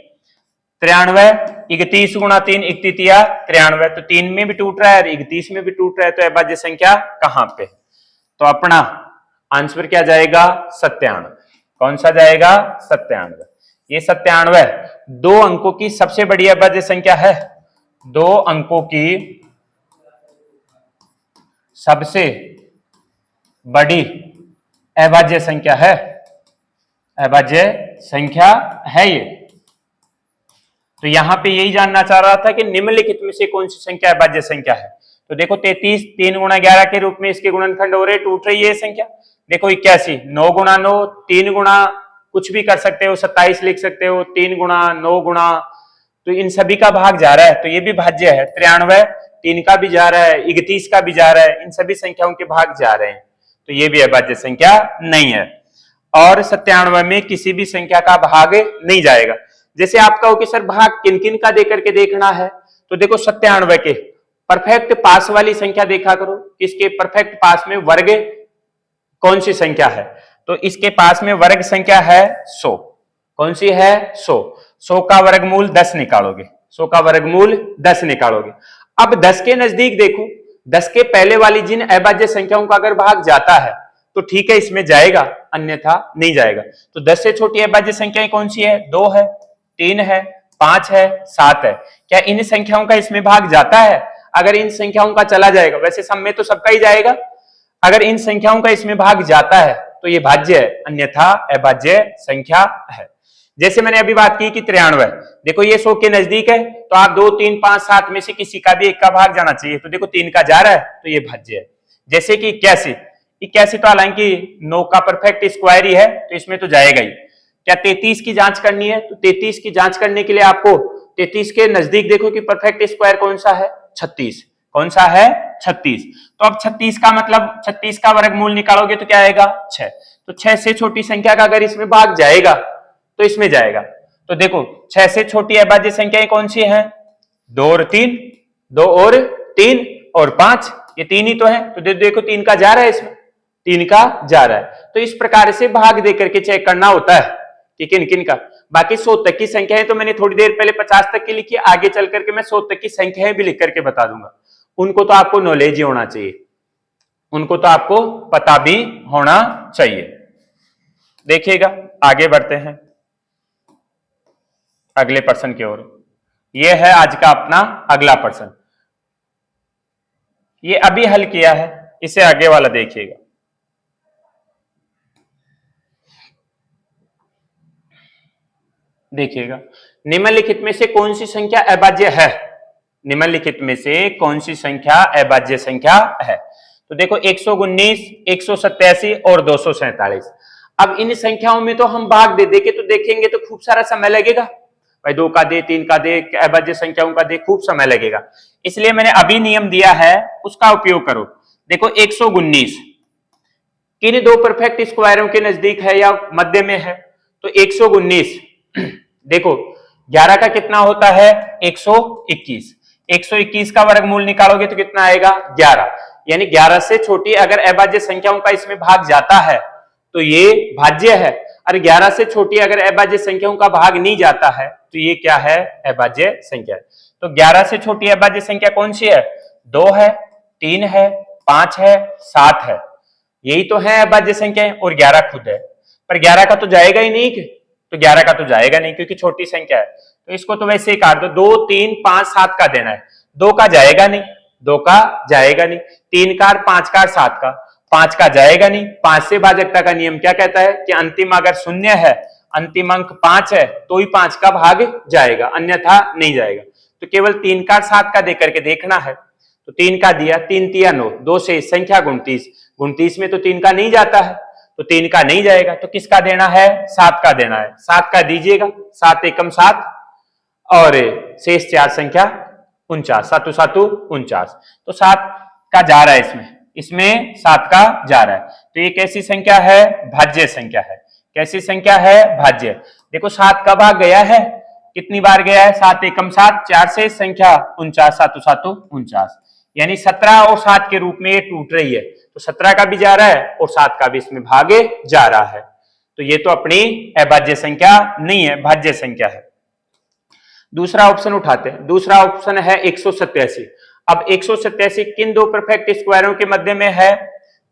93 31 गुणा 3 31 93। तो 3 में भी टूट रहा है और 31 में भी टूट रहा है। तो अभाज्य संख्या कहां पे। तो अपना आंसर क्या जाएगा 97। कौन सा जाएगा 97। ये 97 2 अंकों की सबसे बड़ी अभाज्य संख्या है। 2 अंकों की सबसे बड़ी अभाज्य संख्या है। अभाज्य संख्या है ये। तो यहां पे यही जानना चाह रहा था कि निम्नलिखित में से कौन सी संख्या अभाज्य संख्या है। तो देखो 33 3 गुणा 11 के रूप में इसके गुणनखंड हो रहे टूट रही है संख्या। देखो 81 9 गुणा 9 3 गुणा कुछ भी कर सकते हो 27 लिख सकते हो 3 गुणा 9 गुणा। तो इन सभी का भाग जा रहा है तो ये भी भाज्य है। 93 3 का भी जा रहा है 31 का भी जा रहा है। इन सभी संख्याओं के भाग जा रहे हैं तो ये भी अभाज्य संख्या नहीं है। और 97 में किसी भी संख्या का भाग नहीं जाएगा। जैसे आपका हो कि सर भाग किन किन का देकर के देखना है। तो देखो 97 के परफेक्ट पास वाली संख्या देखा करो। इसके परफेक्ट पास में वर्ग कौन सी संख्या है। तो इसके पास में वर्ग संख्या है 100। कौन सी है 100। 100 का वर्गमूल 10 निकालोगे। 100 का वर्गमूल 10 निकालोगे। अब 10 के नजदीक देखो 10 के पहले वाली जिन अभाज्य संख्याओं का अगर भाग जाता है तो ठीक है इसमें जाएगा अन्यथा नहीं जाएगा। तो 10 से छोटी अभाज्य संख्याएं कौन सी है 2 है 3 है 5 है 7 है। क्या इन संख्याओं का इसमें भाग जाता है। अगर इन संख्याओं का चला जाएगा वैसे सब में तो सबका ही जाएगा। अगर इन संख्याओं का इसमें भाग जाता है तो ये भाज्य है अन्यथा अभाज्य संख्या है। जैसे मैंने अभी बात की कि 93 देखो ये 100 के नजदीक है तो आप 2 3 5 7 में से किसी का भी एक का भाग जाना चाहिए। तो देखो 3 का जा रहा है तो ये भाज्य है। जैसे कि 81 तो हालांकि 9 का परफेक्ट स्क्वायर ही है तो इसमें तो जाएगा ही। क्या 33 की जांच करनी है। तो 33 की जांच करने के लिए आपको 33 के नजदीक देखो कि परफेक्ट स्क्वायर कौन सा है 36। कौन सा है 36। तो अब 36 का मतलब 36 का वर्गमूल निकालोगे तो क्या आएगा 6। तो 6 से छोटी संख्या का अगर इसमें भाग जाएगा तो इसमें जाएगा। तो देखो 6 से छोटी अभाज्य संख्याएं कौन सी हैं 2 और 3, 2 और 3 और 5, ये 3 ही तो है, तो देखो 3 का जा रहा है इसमें, 3 का जा रहा है। तो इस प्रकार से भाग दे करके चेक करना होता है कि किन किन का। बाकी 100 तक की संख्याएं तो मैंने थोड़ी देर पहले 50 तक की लिखी, आगे चल करके मैं 100 तक की संख्याएं भी लिख करके बता दूंगा। उनको तो आपको नॉलेज ही होना चाहिए, उनको तो आपको पता भी होना चाहिए। देखिएगा, आगे बढ़ते हैं अगले प्रश्न की ओर। यह है आज का अपना अगला प्रश्न, ये अभी हल किया है, इसे आगे वाला देखिएगा। देखिएगा, निम्नलिखित में से कौन सी संख्या अभाज्य है? निम्नलिखित में से कौन सी संख्या अभाज्य संख्या है? तो देखो 119, 187 और 247। अब इन संख्याओं में तो हम भाग दे देके तो देखेंगे तो खूब सारा समय लगेगा भाई, 2 का दे, 3 का दे, अभाज्य संख्याओं का दे, खूब समय लगेगा। इसलिए मैंने अभी नियम दिया है, उसका उपयोग करो। देखो 119 किन दो परफेक्ट स्क्वायरों के नजदीक है या मध्य में है? तो 119 देखो 11 का कितना होता है? 121। 121 का वर्गमूल निकालोगे तो कितना आएगा? 11। यानी 11 से छोटी अगर अभाज्य संख्याओं का इसमें भाग जाता है तो ये भाज्य है, और 11 से छोटी अगर अभाज्य संख्याओं का भाग नहीं जाता है तो ये क्या है? अभाज्य संख्या। तो 11 से छोटी अभाज्य संख्या कौन सी है? 2 है, 3 है, 5 है, 7 है, यही तो है अभाज्य संख्या, और 11 खुद है। पर 11 का तो जाएगा ही नहीं, तो 11 का तो जाएगा नहीं क्योंकि छोटी संख्या है, तो इसको तो वैसे ही काट दो। 2, 3, 5, 7 का देना है, 2 का जाएगा नहीं, 2 का जाएगा नहीं, 3 का, 5 का, 7 का, 5 का जाएगा नहीं। 5 से भाजकता का नियम क्या कहता है कि अंतिम अगर शून्य है, अंतिम अंक 5 है तो ही 5 का भाग जाएगा, अन्यथा नहीं जाएगा। तो केवल 3 का 7 का देकर के देखना है, तो 3 का दिया, 3 तिया 9, 2 से संख्या 29, 29 में तो 3 का नहीं जाता है, तो 3 का नहीं जाएगा, तो किसका देना है? 7 का देना है। 7 का दीजिएगा, 7 एकम 7 और शेष 4 संख्या 49, 7 7 49, तो 7 का जा रहा है इसमें, इसमें 7 का जा रहा है, तो ये कैसी संख्या है? भाज्य संख्या है। कैसी संख्या है? भाज्य। देखो 7 का भाग गया है, कितनी बार गया है? 7 एकम 7, 4 से संख्या 49, 7 7 49, यानी 17 और 7 के रूप में ये टूट रही है, तो 17 का भी जा रहा है और 7 का भी इसमें भागे जा रहा है, तो ये तो अपनी अभाज्य संख्या नहीं है, भाज्य संख्या है। दूसरा ऑप्शन उठाते हैं, दूसरा ऑप्शन है 187। अब 187 किन दो परफेक्ट स्क्वायरों के मध्य में है?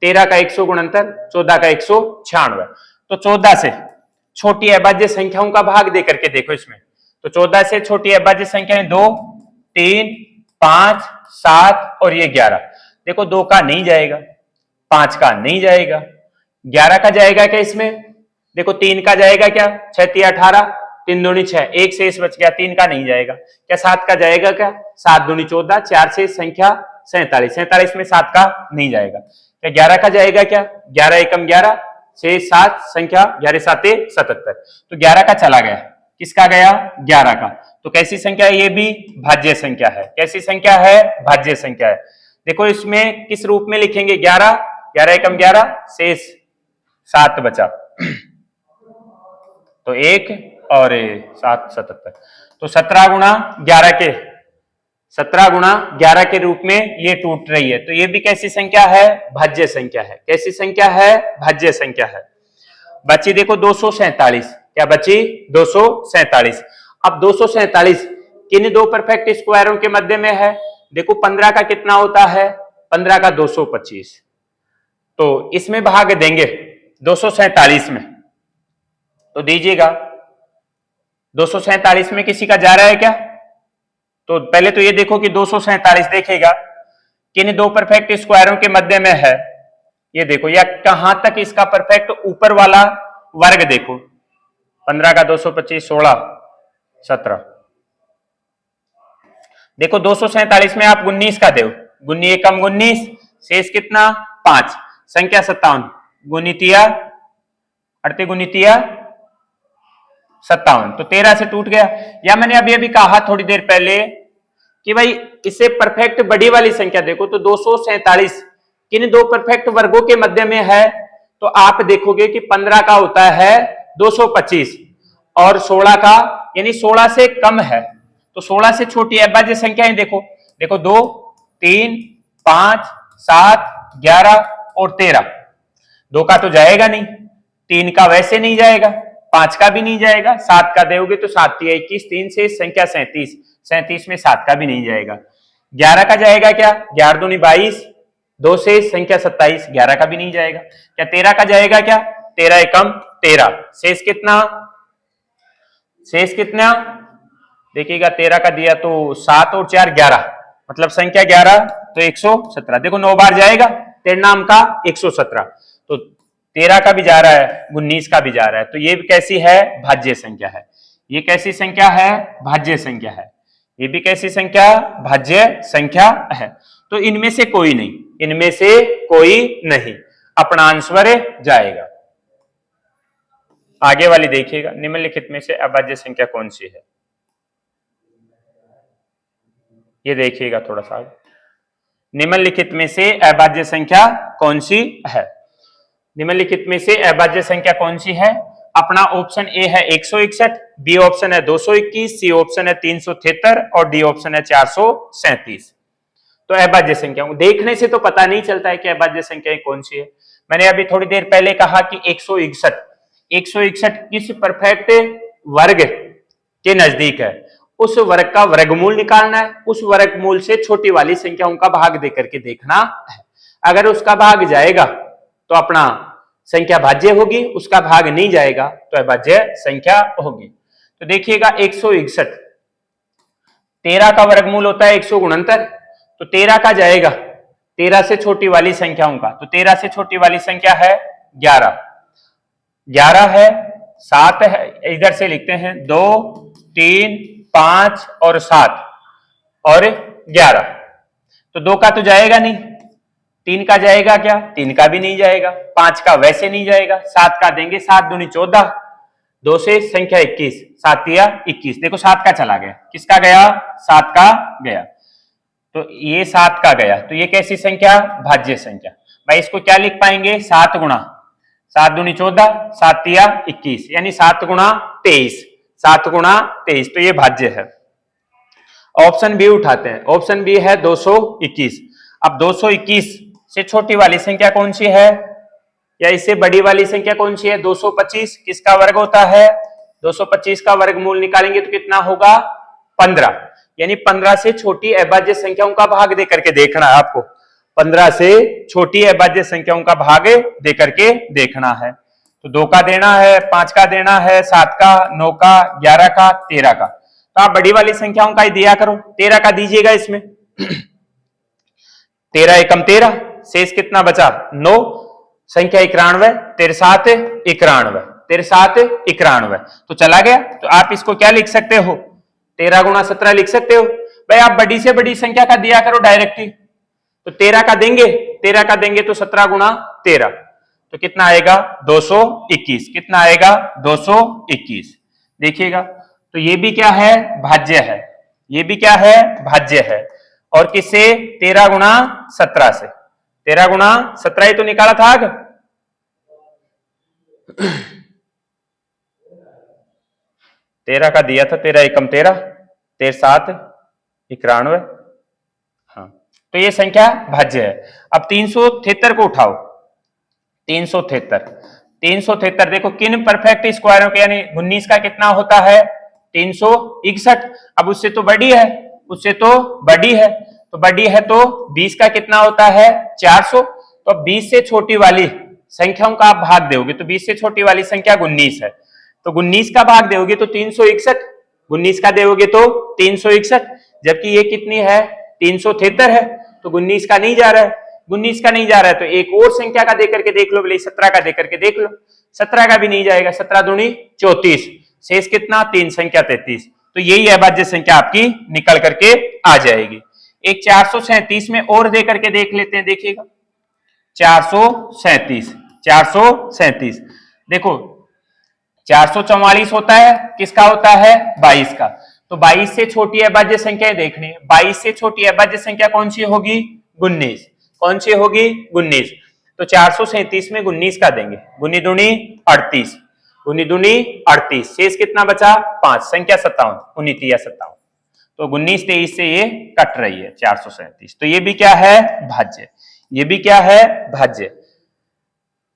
13 का 100 गुणनतर, 14 का 196। तो 14 से छोटी अभाज्य संख्याओं का भाग दे करके देखो इसमें, तो 14 से छोटी अभाज्य संख्याएं 2, 3, 5, 7 और ये 11। देखो 2 का नहीं जाएगा, 5 का नहीं जाएगा, 11 का जाएगा क्या इसमें? देखो 3 का जाएगा क्या? 6 3 18, 3 दूनी 6, एक शेष बच गया, 3 का नहीं जाएगा क्या? 7 का जाएगा क्या? 7 दूनी 14, 4 से संख्या 47, 47 में 7 का नहीं जाएगा क्या? 11 का जाएगा क्या? 11 एकम 11, शेष 7 संख्या 11 7 77, तो 11 का चला गया, किसका गया? 11 का। तो कैसी संख्या है? ये भी भाज्य संख्या है। कैसी संख्या है? भाज्य संख्या है। देखो इसमें किस रूप में लिखेंगे? 11, 11 एकम 11, शेष 7 बचा, तो 1 और 7 77, तो 17 गुणा 11 के, 17 गुणा 11 के रूप में ये टूट रही है, तो ये भी कैसी संख्या है? भाज्य संख्या है। कैसी संख्या है? भाज्य संख्या है। बची देखो 247, क्या बची? 247। अब 247 किन दो परफेक्ट स्क्वायरों के मध्य में है? देखो 15 का कितना होता है? 15 का 225, तो इसमें भाग देंगे 247 में, तो दीजिएगा 247 में किसी का जा रहा है क्या? तो पहले तो ये देखो कि 247 देखेगा किन दो परफेक्ट स्क्वायरों के मध्य में है, ये देखो, या कहां तक इसका परफेक्ट ऊपर वाला वर्ग देखो, 15 का 225, 16, 17, देखो 247 में आप 19 का दो, 19 एकम 19, शेष कितना? 5, संख्या 57, गुणितिया 38 गुणितिया 57, तो 13 से टूट गया। या मैंने अभी अभी कहा थोड़ी देर पहले कि भाई इसे परफेक्ट बड़ी वाली संख्या देखो, तो 247 किन दो परफेक्ट वर्गों के मध्य में है? तो आप देखोगे कि 15 का होता है 225 और 16 का, यानी 16 से कम है, तो 16 से छोटी अभाज्य संख्याएं देखो, देखो 2, 3, 5, 7, 11 और 13। 2 का तो जाएगा नहीं, 3 का वैसे नहीं जाएगा, 5 का भी नहीं जाएगा, 7 का दोगे तो 7 3 21, 3 से संख्या 37, 37 में 7 का भी नहीं जाएगा। 11 का जाएगा क्या? 11 दूनी 22, 2 से संख्या 27, 11 का भी नहीं जाएगा। क्या 13 का जाएगा क्या? 13 एकम 13, शेष कितना? शेष कितना देखिएगा, 13 का दिया तो 7 और 4 11, मतलब संख्या 11 तो 117। देखो 9 बार जाएगा 13 नाम का 117, तो 13 का भी जा रहा है, 19 का भी जा रहा है, तो ये कैसी है? भाज्य संख्या है। ये कैसी संख्या है? भाज्य संख्या है। ये भी कैसी संख्या? भाज्य संख्या है। तो इनमें से कोई नहीं, इनमें से कोई नहीं, अपना आंसर जाएगा। आगे वाली देखिएगा, निम्नलिखित में से अभाज्य संख्या कौन सी है? ये देखिएगा थोड़ा सा, निम्नलिखित में से अभाज्य संख्या कौन सी है? निम्नलिखित में से अभाज्य संख्या कौन सी है? अपना ऑप्शन ए है 161, बी ऑप्शन है 221, सी ऑप्शन है 373 और डी ऑप्शन है 437। तो अभाज्य संख्या देखने से तो पता नहीं चलता है कि अभाज्य संख्या कौन सी है। मैंने अभी थोड़ी देर पहले कहा कि 161 किस परफेक्ट वर्ग के नजदीक है, उस वर्ग का वर्गमूल निकालना है, उस वर्गमूल से छोटी वाली संख्याओं का भाग दे करके देखना है। अगर उसका भाग जाएगा तो अपना संख्या भाज्य होगी, उसका भाग नहीं जाएगा तो अभाज्य संख्या होगी। तो देखिएगा 161, 13 का वर्गमूल होता है 169, तो 13 का जाएगा 13 से छोटी वाली संख्याओं का, तो 13 से छोटी वाली संख्या है 11, 11 है, 7 है, इधर से लिखते हैं 2, 3, 5 और 7 और 11, तो 2 का तो जाएगा नहीं, 3 का जाएगा क्या? 3 का भी नहीं जाएगा, 5 का वैसे नहीं जाएगा, 7 का देंगे, 7 दूनी 14, 2 से संख्या 21, 7 या 21, देखो 7 का चला गया, किसका गया? 7 का गया, तो ये 7 का गया, तो ये कैसी संख्या? भाज्य संख्या। भाई इसको क्या लिख पाएंगे? 7 गुणा 7 दूनी 14, 7 या 21, यानी 7 गुणा 23, 7 गुणा 23, तो ये भाज्य है। ऑप्शन बी उठाते हैं, ऑप्शन बी है 221। अब 221 से छोटी वाली संख्या कौन सी है, या इससे बड़ी वाली संख्या कौन सी है? 225, किसका वर्ग होता है? 225 का वर्गमूल निकालेंगे तो कितना होगा? 15, यानी 15 से छोटी अभाज्य संख्याओं का भाग दे करके देखना है आपको, 15 से छोटी अभाज्य संख्याओं का भाग दे करके देखना है। तो 2 का देना है, 5 का देना है, 7 का, 9 का, 11 का, 13 का, तो आप बड़ी वाली संख्याओं का ही दिया करो। 13 का दीजिएगा इसमें 13 एकम 13, शेष कितना बचा? 9, संख्या 91, 73 91, 73 91, तो चला गया। तो आप इसको क्या लिख सकते हो? 13 गुणा 17 लिख सकते हो। भाई आप बड़ी से बड़ी संख्या का दिया करो डायरेक्टली, तो 13 का देंगे, 13 का देंगे तो 17 गुणा 13, तो कितना आएगा? 221, कितना आएगा? 221। देखिएगा, तो ये भी क्या है? भाज्य है, ये भी क्या है? भाज्य है। और किससे? 13 गुणा 17 से, 13 गुणा 17 ही तो निकाला था आगे। 13 का दिया था, 13 एकम 13, 13 7 91, हाँ, तो ये संख्या भाज्य है। अब 373 को उठाओ, 373 देखो किन परफेक्ट स्क्वायरों के, यानी 19 का कितना होता है? 361। अब उससे तो बड़ी है, उससे तो बड़ी है, तो बड़ी है तो 20 का कितना होता है? 400। तो 20 से छोटी वाली संख्याओं का आप भाग दोगे तो 20 से छोटी वाली संख्या 19 है, तो 19 का भाग दोगे तो 361, 19 का दोगे तो 361, जबकि ये कितनी है? 373 है, तो 19 का नहीं जा रहा है, 19 का नहीं जा रहा है, तो एक और संख्या का देकर के देख लो, बोले 17 का देकर के देख लो, 17 का भी नहीं जाएगा, 17 दूनी 34, शेष कितना? 3 संख्या 33, तो यही अभाज्य संख्या आपकी निकल करके आ जाएगी। एक 437 में और दे करके देख लेते हैं, देखिएगा 437 देखो 444 होता है, किसका होता है? 22 का, तो 22 से छोटी अभाज्य संख्या देखनी है, 22 से छोटी अभाज्य संख्या कौन सी होगी? 19, कौन सी होगी? 19, तो 437 में 19 का देंगे, 19 दूनी 38, 19 दूनी 38, शेष कितना बचा? 5, संख्या 57, 19 या 57, तो 19 23 से ये कट रही है 437, तो ये भी क्या है भाज्य, ये भी क्या है भाज्य।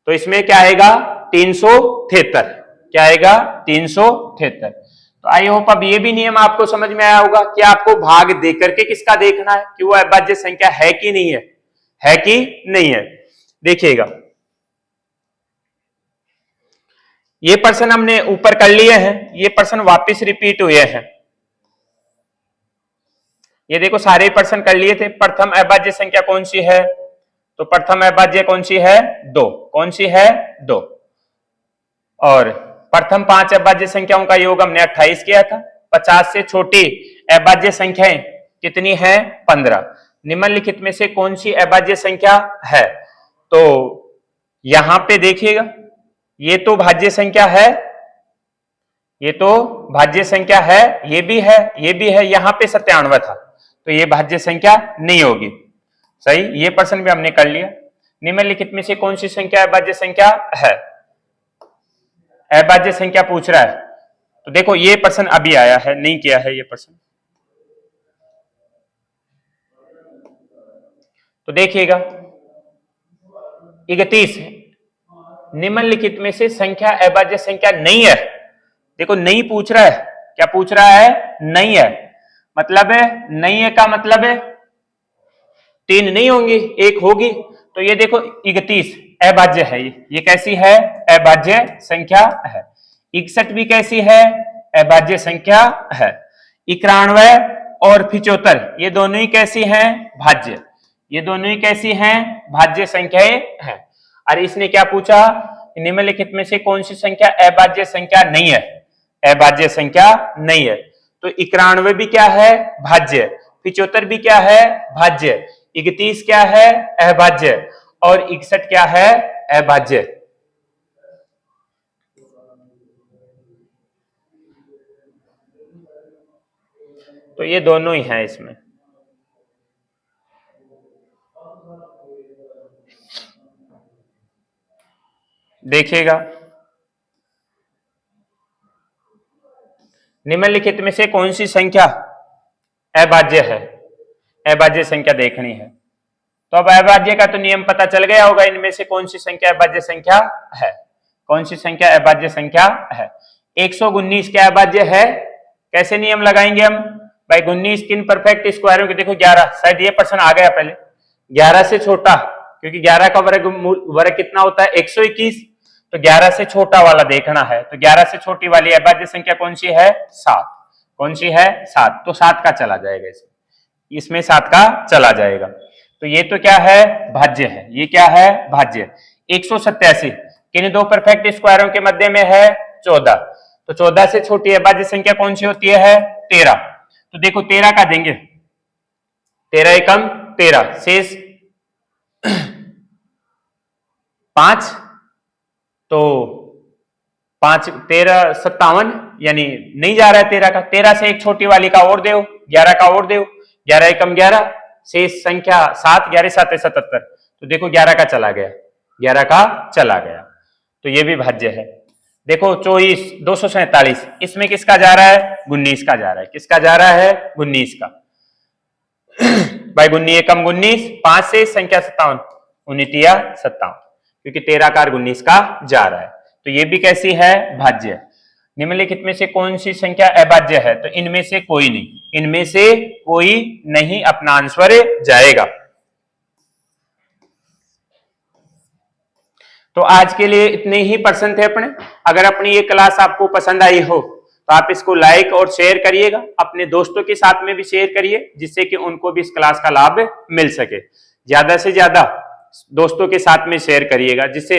तो इसमें क्या आएगा 373, क्या आएगा 373। तो आई होप अब ये भी नियम आपको समझ में आया होगा कि आपको भाग दे करके किसका देखना है कि वो अभाज्य संख्या है कि नहीं है कि नहीं है। देखिएगा ये प्रश्न हमने ऊपर कर लिए हैं, ये प्रश्न वापस रिपीट हुए हैं। ये देखो सारे प्रश्न कर लिए थे। प्रथम अभाज्य संख्या कौन सी है, तो प्रथम अभाज्य कौन सी है 2, कौन सी है 2। और प्रथम 5 अभाज्य संख्याओं का योग हमने 28 किया था। 50 से छोटी अभाज्य संख्याएं कितनी है 15। निम्नलिखित में से कौन सी अभाज्य संख्या है, तो यहां पे देखिएगा ये तो भाज्य संख्या है, ये तो भाज्य संख्या है, ये भी है, ये भी है, यहां पे 97 था तो ये भाज्य संख्या नहीं होगी। सही, ये प्रश्न भी हमने कर लिया। निम्नलिखित में से कौन सी संख्या अभाज्य संख्या है, अभाज्य संख्या पूछ रहा है। तो देखो ये प्रश्न अभी आया है, नहीं किया है ये प्रश्न, तो देखिएगा 31 निम्नलिखित में से संख्या अभाज्य संख्या नहीं है। देखो नहीं पूछ रहा है, क्या पूछ रहा है नहीं है, मतलब है नहीं है का मतलब है 3 नहीं होंगी 1 होगी। तो ये देखो 31 अभाज्य है, ये कैसी है अभाज्य संख्या है। 61 भी कैसी है अभाज्य संख्या है। 91 और 75 ये दोनों ही कैसी हैं भाज्य, ये दोनों ही कैसी हैं भाज्य संख्याएं हैं। और इसने क्या पूछा, निम्नलिखित में से कौन सी संख्या अभाज्य संख्या नहीं है, अभाज्य संख्या नहीं है। तो 91 भी क्या है भाज्य, 75 भी क्या है भाज्य, 31 क्या है अभाज्य और 61 क्या है अभाज्य। तो ये दोनों ही हैं इसमें। देखिएगा निम्नलिखित में से कौन सी संख्या अभाज्य है, अभाज्य संख्या देखनी है। तो अब अभाज्य का तो नियम पता चल गया होगा, इनमें से कौन सी संख्या अभाज्य संख्या है, कौन सी संख्या अभाज्य संख्या है। 119 क्या अभाज्य है, कैसे नियम लगाएंगे हम भाई 19 किन परफेक्ट स्क्वायरों के, देखो 11, शायद ये प्रश्न आ गया पहले, 11 से छोटा, क्योंकि 11 का वर्ग कितना होता है 121, तो 11 से छोटा वाला देखना है। तो 11 से छोटी वाली अभाज्य संख्या कौन सी है 7, कौन सी है 7, तो 7 का चला जाएगा इसमें 7 का चला जाएगा। तो ये तो क्या है भाज्य है, ये क्या है भाज्य। 187 किन दो परफेक्ट स्क्वायरों के मध्य में है 14, तो 14 से छोटी अभाज्य संख्या कौन सी होती है 13। तो देखो 13 का देंगे, 13 एकम 13 शेष 5, तो 5 13 57, यानी नहीं जा रहा है 13 का, 13 से एक छोटी वाली का और दो, 11 का और दो, 11 एकम 11 शेष संख्या 7, 11 7 77, तो देखो 11 का चला गया, 11 का चला गया, तो ये भी भाज्य है। देखो 24 247 इसमें किसका जा रहा है 19 का जा रहा है, किसका जा रहा है 19 का भाई 19 एकम 19, 5 से संख्या 57, 19 57, क्योंकि 13 का 19 का जा रहा है, तो ये भी कैसी है भाज्य। निम्नलिखित में से कौन सी संख्या अभाज्य है, तो इनमें से कोई नहीं, इनमें से कोई नहीं, अपना आंसर जाएगा। तो आज के लिए इतने ही प्रश्न थे अपने। अगर अपनी ये क्लास आपको पसंद आई हो तो आप इसको लाइक और शेयर करिएगा, अपने दोस्तों के साथ में भी शेयर करिए, जिससे कि उनको भी इस क्लास का लाभ मिल सके। ज्यादा से ज्यादा दोस्तों के साथ में शेयर करिएगा, जिससे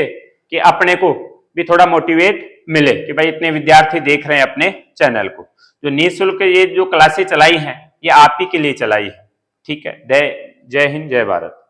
कि अपने को भी थोड़ा मोटिवेट मिले कि भाई इतने विद्यार्थी देख रहे हैं अपने चैनल को। जो निःशुल्क ये जो क्लासेस चलाई हैं ये आप ही के लिए चलाई है। ठीक है, जय हिंद, जय भारत।